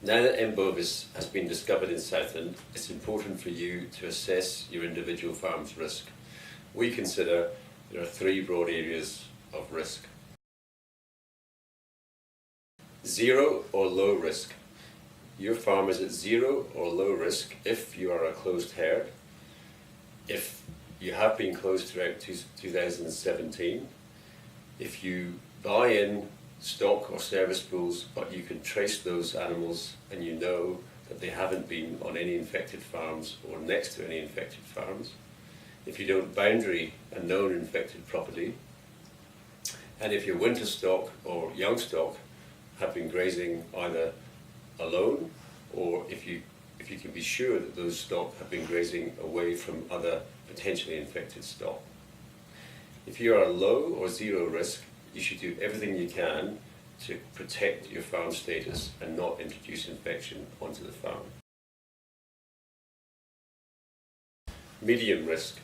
Now that M. bovis has been discovered in Southland, it's important for you to assess your individual farm's risk. We consider there are three broad areas of risk. Zero or low risk. Your farm is at zero or low risk if you are a closed herd, if you have been closed throughout 2017, if you buy in stock or service pools but you can trace those animals and you know that they haven't been on any infected farms or next to any infected farms, if you don't boundary a known infected property, and if your winter stock or young stock have been grazing either alone, or if you can be sure that those stock have been grazing away from other potentially infected stock. If you are low or zero risk, you should do everything you can to protect your farm status and not introduce infection onto the farm. Medium risk.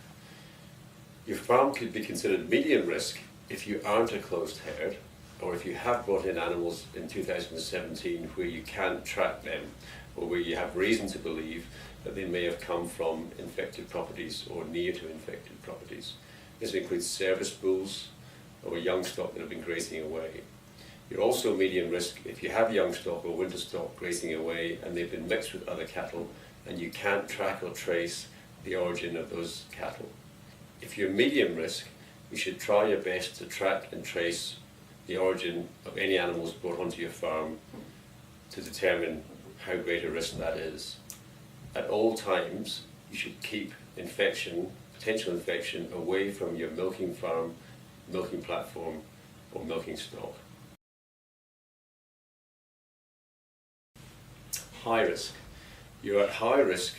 Your farm could be considered medium risk if you aren't a closed herd, or if you have brought in animals in 2017 where you can't track them, or where you have reason to believe that they may have come from infected properties or near to infected properties. This includes service bulls or young stock that have been grazing away. You're also medium risk if you have young stock or winter stock grazing away and they've been mixed with other cattle and you can't track or trace the origin of those cattle. If you're medium risk, you should try your best to track and trace the origin of any animals brought onto your farm to determine how great a risk that is. At all times, you should keep potential infection away from your milking farm, milking platform, or milking stock. High risk. You're at high risk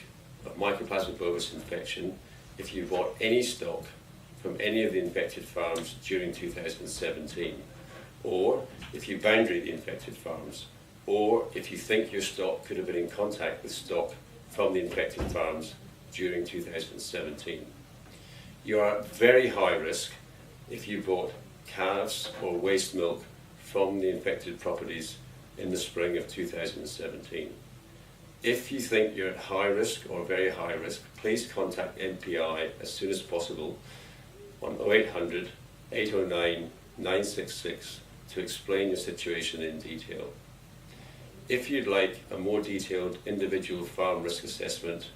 of Mycoplasma bovis infection if you bought any stock from any of the infected farms during 2017, or if you boundary the infected farms, or if you think your stock could have been in contact with stock from the infected farms during 2017. You are at very high risk if you bought calves or waste milk from the infected properties in the spring of 2017. If you think you're at high risk or very high risk, please contact MPI as soon as possible on 0800 809 966 to explain your situation in detail. If you'd like a more detailed individual farm risk assessment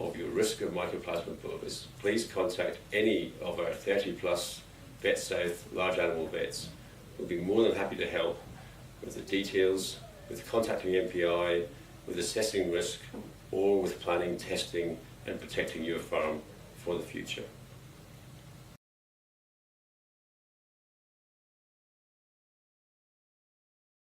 of your risk of Mycoplasma bovis, please contact any of our 30+ Vet South large animal vets. We'll be more than happy to help with the details, with contacting MPI, with assessing risk, or with planning, testing and protecting your farm for the future.